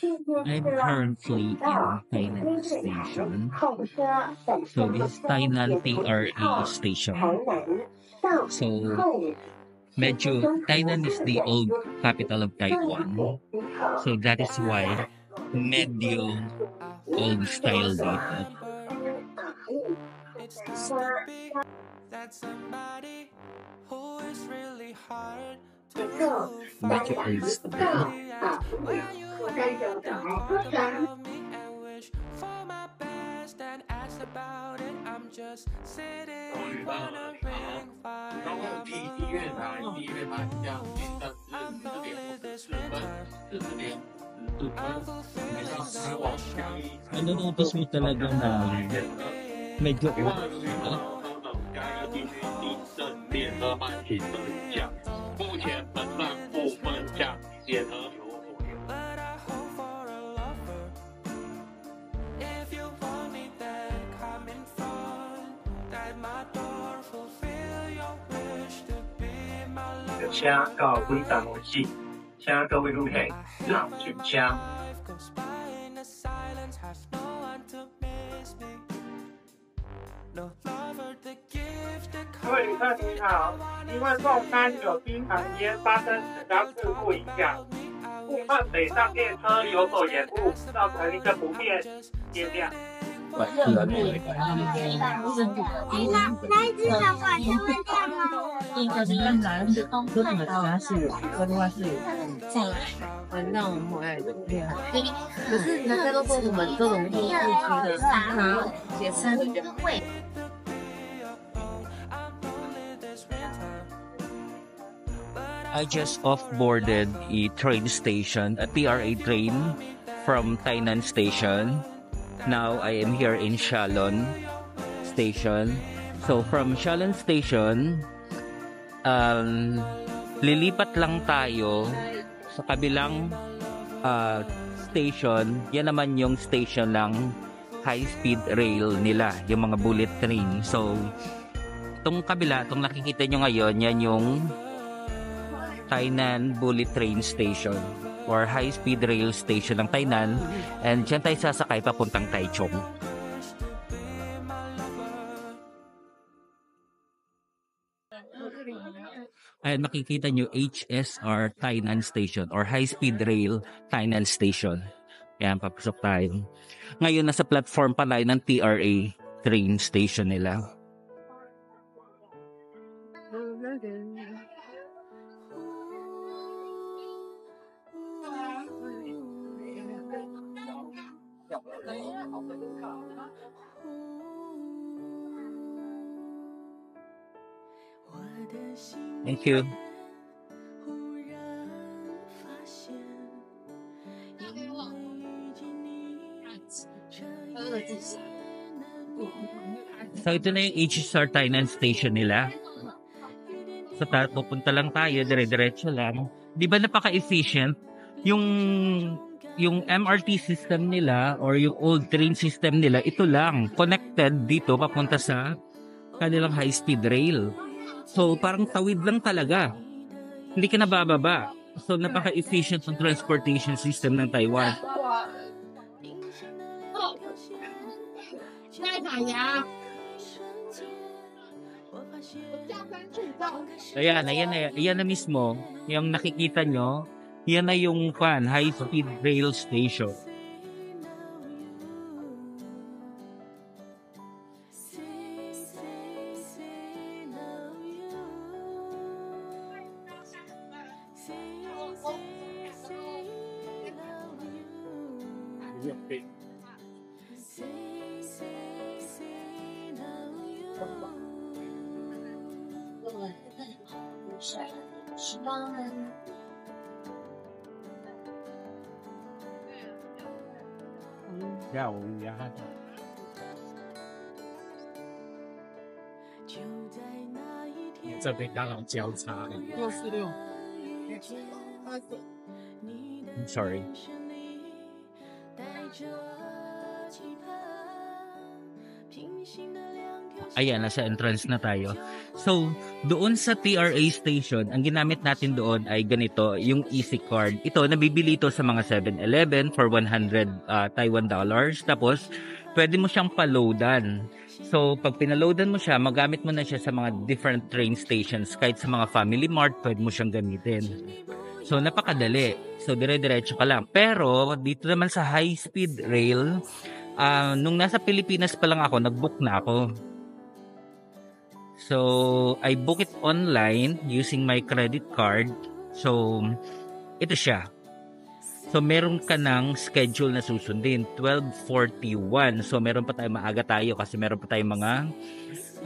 I'm currently in Tainan Station. So this is Tainan TRA Station. So medyo Tainan is the old capital of Taiwan. So that is why medyo old style dito. It's good to be that somebody who is really hard to Medyo old style. where you love me and wish for my best and ask about it. I'm just sitting wondering why I'm lonely this winter. Ano-notice mo talaga na medyo old. 联合版评论奖，目前本段部分奖联合有所有。 But I hope for a lover. If you want me, then come in front. At my door, fulfill your wish to be my lover. 請各位搭乗士，請各位旅客落船車。 Life goes by in the silence, has no one to miss me. No lover to give the 各位旅客您好，因为凤山有机场间发生驶高事故影响，部分北上列车有所延误，造成一个不便，见谅。 那一只小管就会亮吗？一个是跟蓝是东哥的家是，哥的话是在那我们后来厉害。可是人家都说我们这种地区的他也是会。 I just off-boarded a train station, a TRA train from Tainan Station. Now I am here in Shalon Station. So from Shalon Station, lilipat lang tayo sa kabilang station. Yan naman yung station ng high-speed rail nila, yung mga bullet train. So itong kabila, itong nakikita nyo ngayon, yan yung Tainan Bullet Train Station or high-speed rail station ng Tainan, and dyan tayo sasakay papuntang Taichung. Ayan, makikita nyo HSR Tainan Station or high-speed rail Tainan Station. Ayan, papasok tayo. Ngayon, nasa platform pa tayo ng TRA train station nila. Thank you. So ito na yung HSR Tainan Station nila. So pupunta lang tayo, dire-diretso lang. Di ba napaka-efficient? Yung MRT system nila or yung old train system nila, ito lang, connected dito papunta sa kanilang high-speed rail. So parang tawid lang talaga. Hindi ka nabababa. So napaka-efficient ng transportation system ng Taiwan. Ayan na mismo. Yung nakikita nyo, yan na yung high-speed rail station.这边刚好交叉的。646。I'm sorry. Ayan, nasa entrance na tayo. So, doon sa TRA station, ang ginamit natin doon ay ganito, yung Easy Card. Ito, nabibili ito sa mga 7-Eleven for 100 Taiwan dollars. Tapos, pwede mo siyang paloadan. So, pag pinaloadan mo siya, magamit mo na siya sa mga different train stations. Kahit sa mga Family Mart, pwede mo siyang gamitin. So, napakadali. So, dire-diretso ka lang. Pero, dito naman sa high-speed rail, nung nasa Pilipinas pa lang ako, nag-book na ako. So, I book it online using my credit card. So, ito siya. So, meron ka ng schedule na susundin. 12:41. So, meron pa tayo, maaga tayo kasi meron pa tayong mga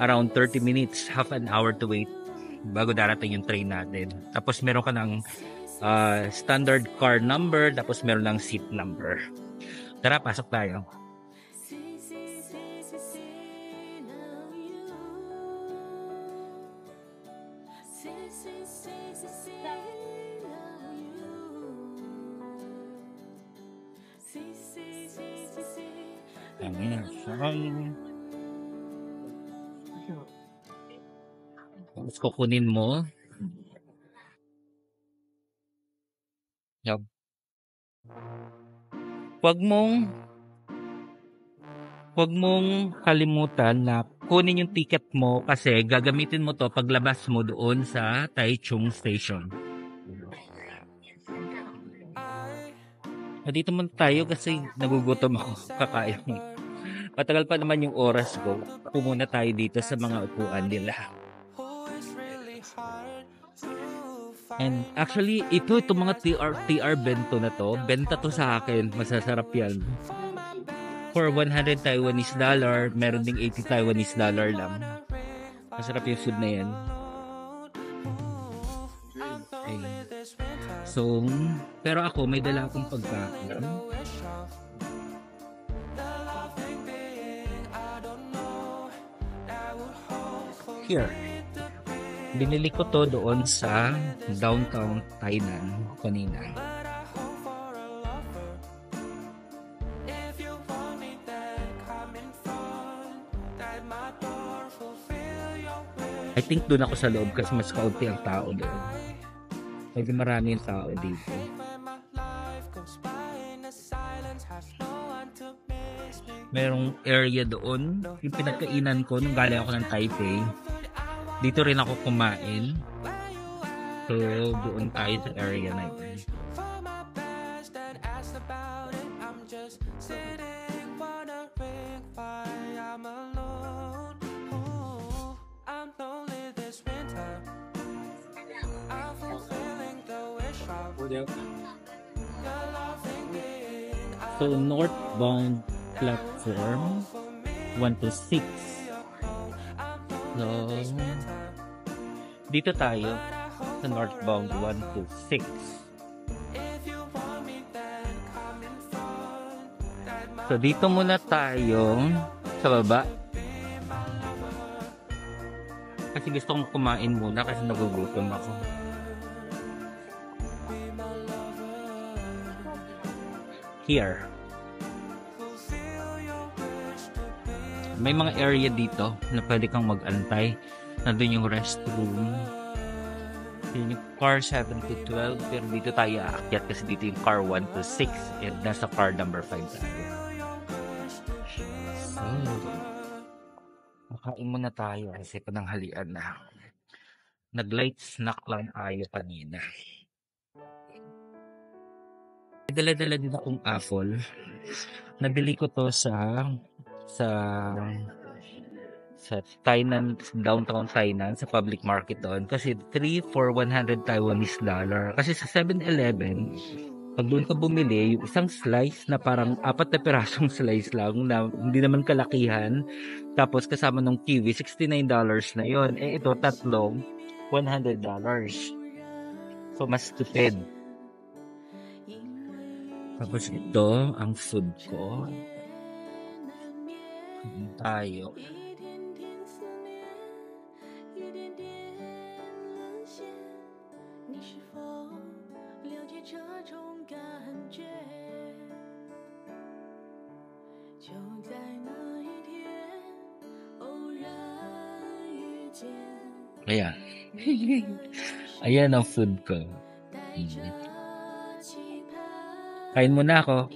around 30 minutes, half an hour to wait bago darating yung train natin. Tapos, meron ka ng standard car number, tapos meron ng seat number. Tara, pasok tayo. Tapos kukunin mo. Yup. Huwag mong kalimutan na kunin yung ticket mo kasi gagamitin mo to paglabas mo doon sa Taichung Station. Dito muna tayo kasi nagugutom ako. Kakain. Matagal pa naman yung oras ko. Pumuna tayo dito sa mga upuan nila. And actually, itong mga TR bento na to, benta to sa akin. Masasarap yan. For 100 Taiwanese dollar, meron ding 80 Taiwanese dollar lang. Masarap yung food na yan. Okay. So, pero ako, may dala akong pagkain. Here. Binili ko to doon sa downtown Tainan kanina. I think doon ako sa loob kasi mas kaunti ang tao doon. Medyo marami yung tao dito. Merong area doon. Yung pinagkainan ko nung galing ako ng Taipei. Dito rin ako kumain. So, doon tayo sa area na yun. So, northbound platform 1 to 6. So, dito tayo sa northbound 1 to 6. So, dito muna tayo sa baba. Kasi gusto kong kumain muna kasi nagugutom ako. Here. May mga area dito na pwede kang mag-antay. Nandun yung restroom. Yun yung car 7 to 12. Pero dito tayo aakyat kasi dito yung car 1 to 6. And nasa car number 5 tayo. So, makain muna tayo kasi pananghalian na. Nag-light snack lang tayo kanina. Dala-dala din akong apple. Nabili ko to sa Tainan, downtown Tainan, sa public market doon. Kasi 3 for 100 Taiwanese dollar. Kasi sa 7-Eleven, pag doon ka bumili, yung isang slice na parang 4 na pirasong slice lang na hindi naman kalakihan. Tapos kasama ng kiwi, $69 na yon. Eh ito, tatlong $100. So, mas tipid. Tapos ito, ang food ko. Tayo. Ayan. Ayan ang food ko. Kain muna ako.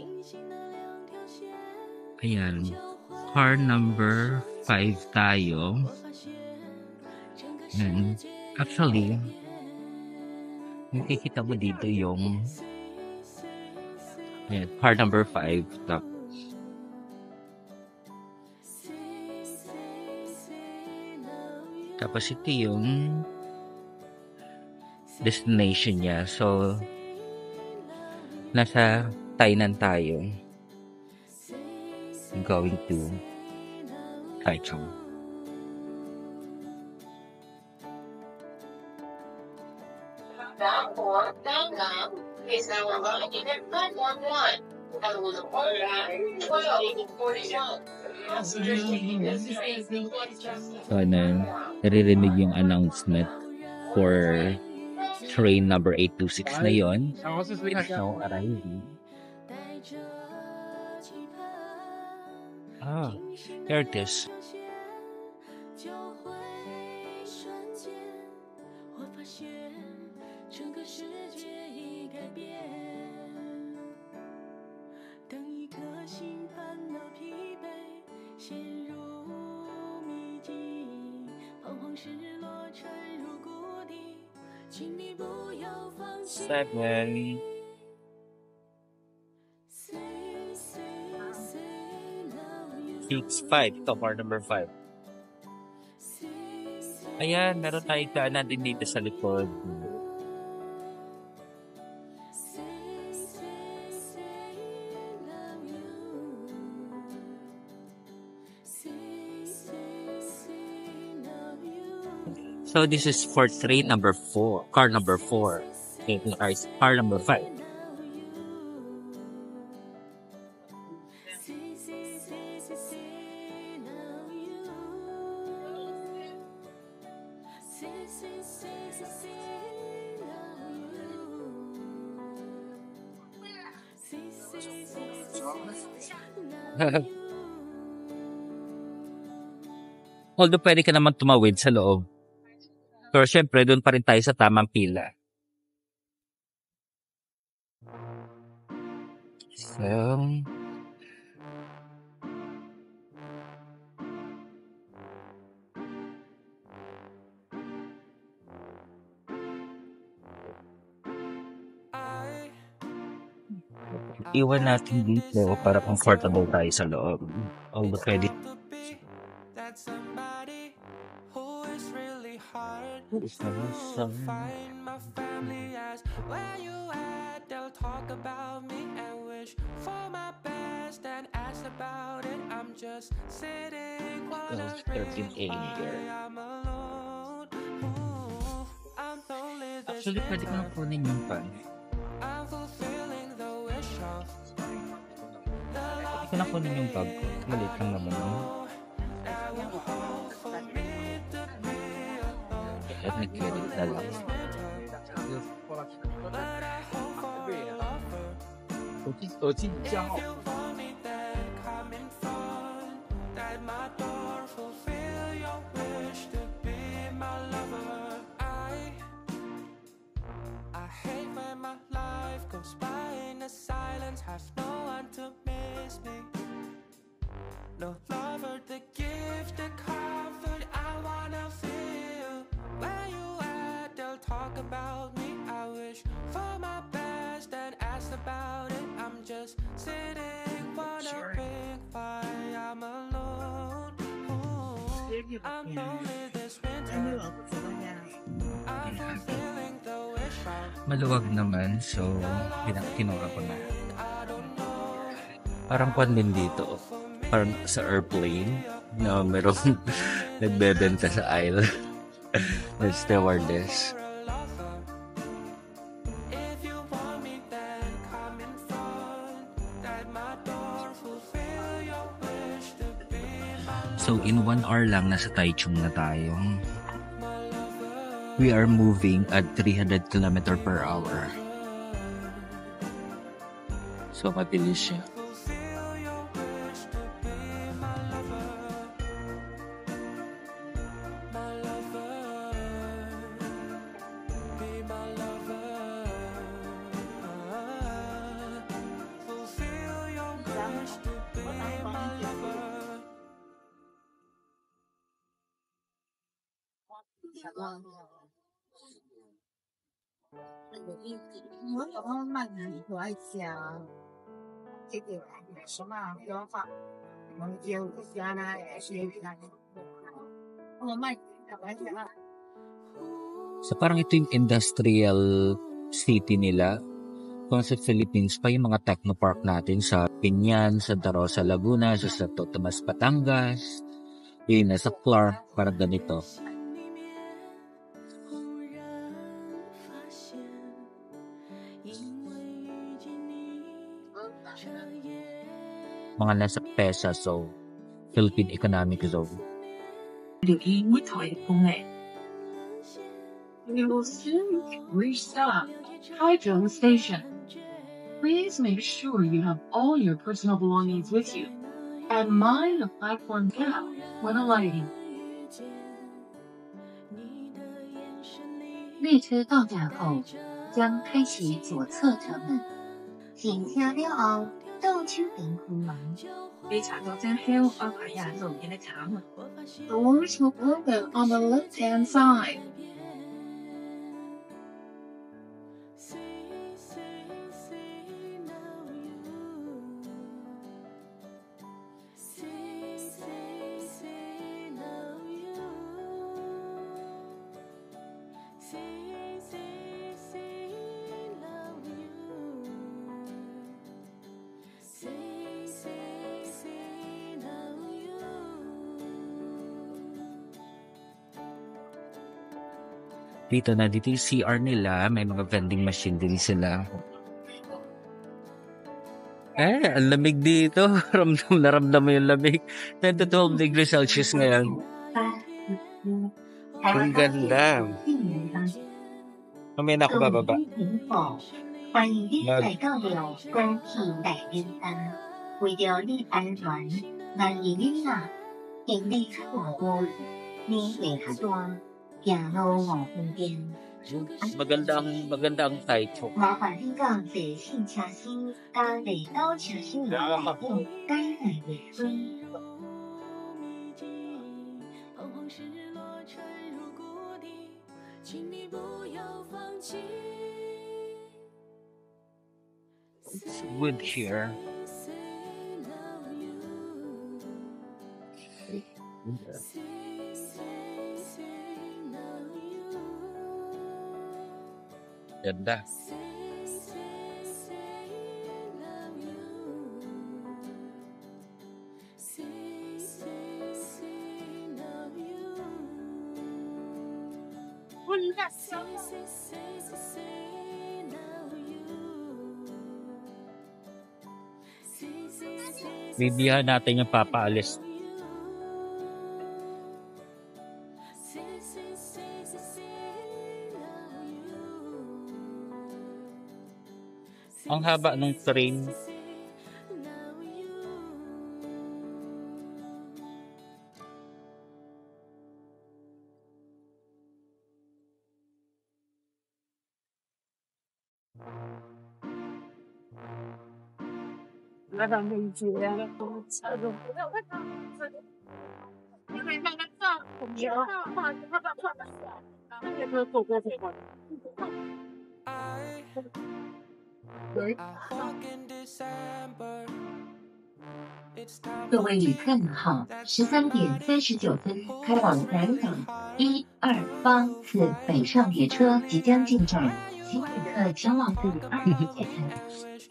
Ayan. Car number 5 tayo. Ayan. Actually, nakikita mo dito yung ayan, car number 5. Tapos ito yung destination niya. So, nasa Tainan tayo. Going to Taichung. Is now arriving at platform 1 and will depart at 12:41. So, naririnig yung announcement for train number 826 na yon. It's now arriving. Ah, there it is. Seven. It's 5. Ito, car number 5. Ayan, meron tayong daanan din dito sa likod. So this is for train number 4, car number 4. Car number 5. Although pwede ka naman tumawid sa loob. Pero syempre, doon pa rin tayo sa tamang pila. So, iwan natin dito para comfortable tayo sa loob. Although pwede. Find my family as where you at. They'll talk about me and wish for my best and ask about it. I'm just sitting wondering why I'm alone. Ooh, I'm lonely this Actually, pwede ko na kunin yung pan. I'm fulfilling the wish of the Pwede ko na kunin yung bag ko. Malit lang naman. that will hold for me to be alone. At nag-carry na lang. But I hope for a lover. 手机加号。 If you want me, then come in front. At my door, fulfill your wish to be my lover. I hate when my life goes by in the silence. Have no one to miss me. No lover to give the comfort I wanna feel. Where you at? They'll talk about me. I wish for my best and ask about it. I'm just sitting wondering why I'm alone. Ooh, I'm lonely this winter. I'm fulfilling the wish of Maluwag naman, so kinuha ko na. I don't know. Parang kwan din dito. Parang sa airplane na merong nagbebenta sa aisle. The stewardess. If you want me, then come in front. At my door, fulfill your wish to be my So in 1 hour lang nasa Taichung na tayo. We are moving at 300 km per hour. So mabilis siya. my lover. 我有慢慢的我爱吃啊，这个什么标法，我们就加那些那个，我卖白吃啊。 So parang ito yung industrial city nila. Kung sa Philippines pa yung mga technopark natin sa Pinyan, Santa Rosa, Laguna, sa Santo Tomas, Batangas, yun, sa Clark, parang ganito. Mga nasa PESA zone, Philippine Economic Zone. We will soon reach the Taichung Station. Please make sure you have all your personal belongings with you and mind the platform gap when alighting. 列车到站后，将开启左侧车门。停车了后，倒手边开门。你查到站後安排下路邊嘅閘門。 Doors will open on the left-hand side. Dito yung CR nila, may mga vending machine din sila. Ang lamig dito. Naramdam mo yung lamig. 10 to 12 degrees Celsius ngayon. Ang ganda. Mamaya na ako bababa. 欢迎你来到了关田大冰山，为了你安全，万一你啊，行李较大部，年岁较大，行路无方便。 Maganda ang title. 麻烦你讲在新车厢加离岛车厢内服务该来的水。 It's wood here. Ganda. Bibiyahan natin yung papaalis. Ang haba ng train. walk in December. 各位旅客您好，13点39分开往南港1、2方次北上列车即将进站，请旅客前往第2号站台。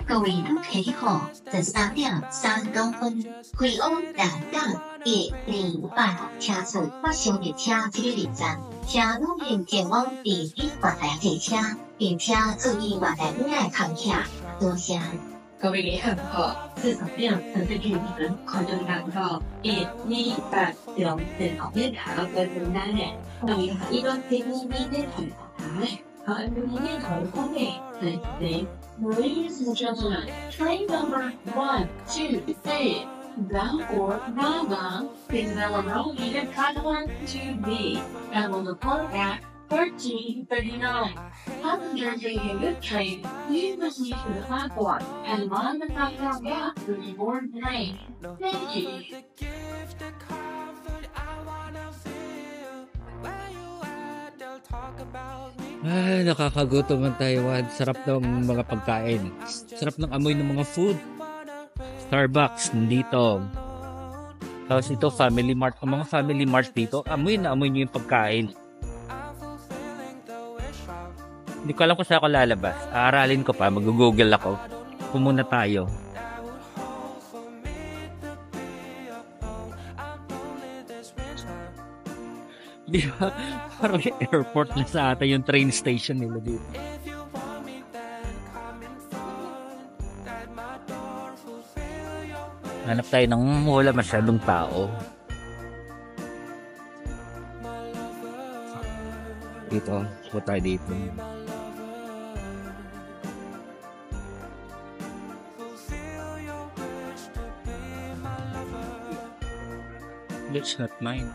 各位旅客你好，13點39分開往南港1、2班車次北上列車即將入站，請旅客前往第2月台列車，並且注意月台內的乘客，多謝。 各位旅客好，13點39分開到南港1、2班兩線後面塔嘅站內，留意一段建議面的台台，和面台方面係你。Ladies and gentlemen, train number 123, Bangkok Brava, is now located platform 2B, and will depart at 13:39. Passengers taking this train, please proceed to the platform and mind the platform gap to the board train. Thank you. The gift of comfort I wanna feel where you at. Ay, nakakagutom ang Taiwan. Sarap ng mga pagkain. Sarap ng amoy ng mga food. Starbucks, nandito. Tapos ito, Family Mart. Ang mga Family Mart dito, amoy na amoy nyo yung pagkain. Hindi ko alam kung saan ako lalabas. Aaralin ko pa, mag-google ako. Pumuna tayo. Di ba? Parang airport na sa ata yung train station nila dito. Hanap tayo ng wala masyadong tao. Dito, po tayo dito. That's not mine.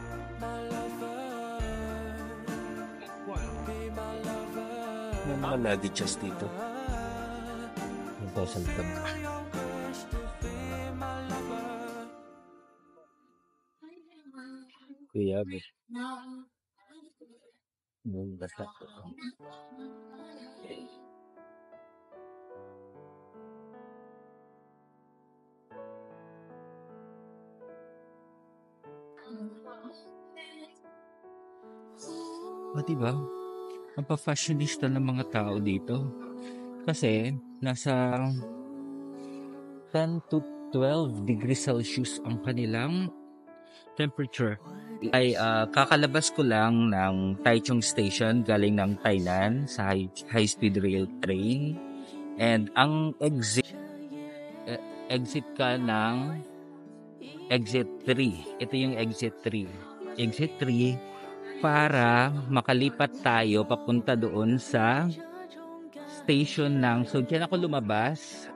May mga luggages dito. Ito sa likod. Kuya, basta. Diba? Ang pa-fashionista ng mga tao dito. Kasi, nasa 10 to 12 degrees Celsius ang kanilang temperature. Ay kakalabas ko lang ng Taichung Station galing ng Tainan sa high-speed rail train. And ang exit ka ng exit 3. Ito yung exit 3. Exit 3 para makalipat tayo papunta doon sa station ng, so dyan ako lumabas.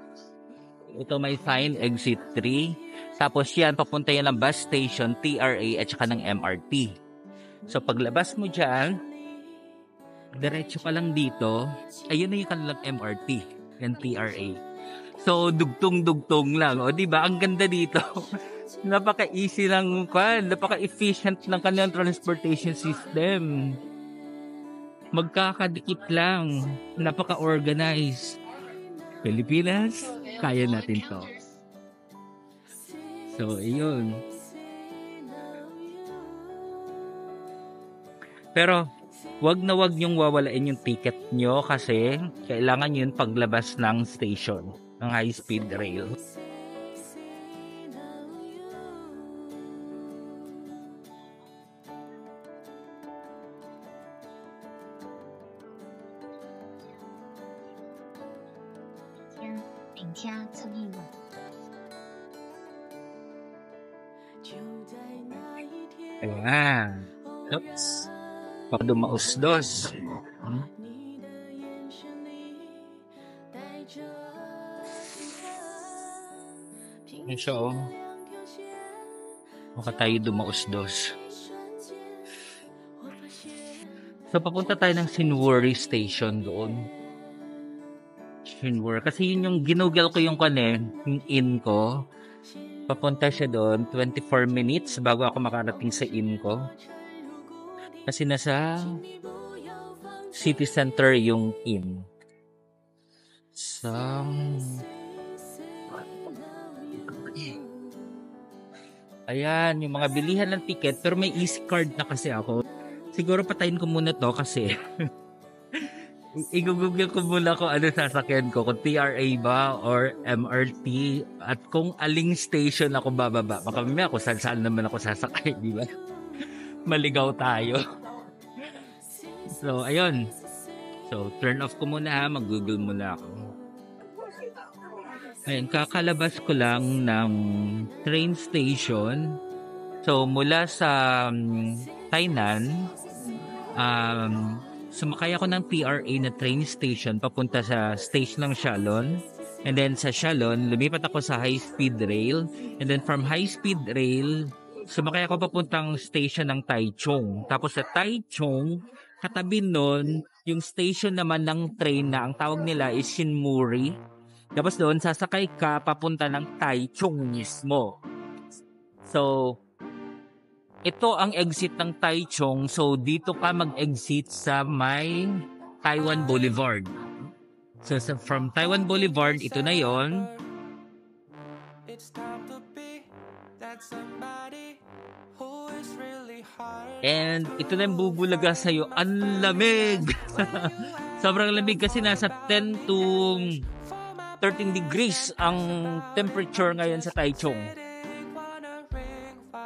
Ito may sign exit 3. Tapos yan, papunta yan ng bus station, TRA at saka ng MRT. So paglabas mo dyan, diretso ka lang dito, ayun na yung kanilang MRT, yung TRA. So dugtong-dugtong lang. O diba, ang ganda dito. Napaka-easy lang, napaka-efficient ng kanilang transportation system. Magkakadikit lang, napaka-organized. Pilipinas, kaya natin to. So, yun. Pero, wag na wag niyong wawalain yung ticket nyo kasi kailangan yun paglabas ng station, ng high-speed rail. Ayan. Oops. Baka dumausdos. Ayan siya, oh. Baka tayo dumausdos. So, papunta tayo ng Sinwari Station doon. Sinwari. Kasi yun yung ginugel ko yung yung inn ko. Papunta siya doon, 24 minutes bago ako makarating sa inn ko. Kasi nasa city center yung inn. So, ayan, yung mga bilihan ng ticket, pero may easy card na kasi ako. Siguro patayin ko muna to kasi i-google ko muna kung ano sasakyan ko, kung TRA ba or MRT at kung aling station ako bababa. Baka mamaya kung saan naman ako sasakay, di ba? Maligaw tayo. So, ayun. So, turn off ko muna ha, mag-google muna ako. Ayun, kakalabas ko lang ng train station. So, mula sa Tainan, sumakay ako ng TRA na train station papunta sa station ng Shalon. And then sa Shalon, lumipat ako sa high-speed rail. And then from high-speed rail, sumakay ako papuntang station ng Taichung. Tapos sa Taichung, katabi nun, yung station naman ng train na ang tawag nila is Sinwari. Tapos doon, sasakay ka papunta ng Taichung mismo. So, ito ang exit ng Taichung. So, dito ka mag-exit sa may Taiwan Boulevard. So from Taiwan Boulevard, ito na yon. And ito na yung bubulaga sa'yo. Ang lamig! Sobrang lamig kasi nasa 10 to 13 degrees ang temperature ngayon sa Taichung.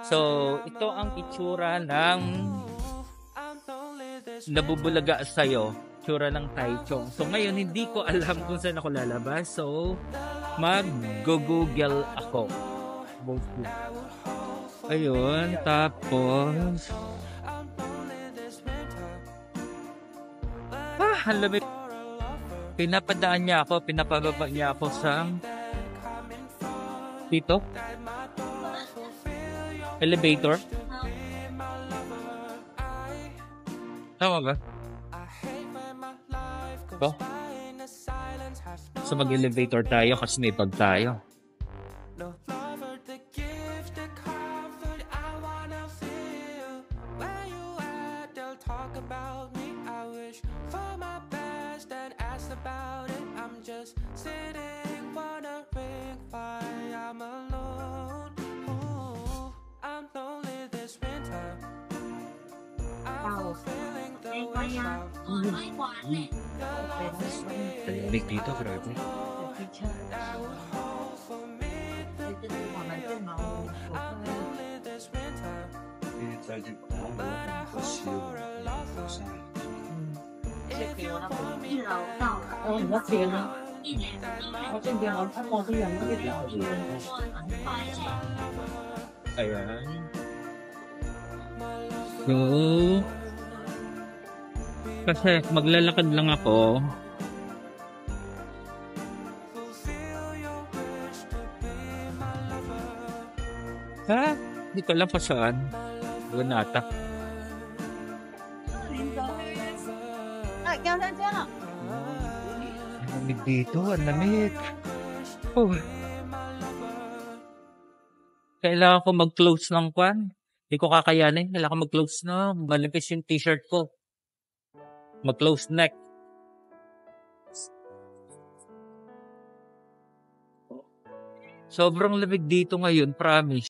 So, ito ang itsura ng nabubulaga sa'yo. Itsura ng Taichung. So, ngayon, hindi ko alam kung saan ako lalabas. So, mag-google ako. Ayun, tapos ang lamig. Pinapadaan niya ako, pinapababa niya ako sa dito elevator. Tama ba? Ito? So mag-elevator tayo kasi may pag tayo. Talamig dito, grabe. Ayan. So, kasi maglalakad lang ako. Ha? Hindi ko alam pa saan. Ganata. Ang lamig dito, ang lamig. Oh. Kailangan ko mag-close ng kwan. Hindi ko kakayanin. Kailangan ko mag-close na. Manipis yung t-shirt ko. Mag-close neck. Sobrang lamig dito ngayon, promise.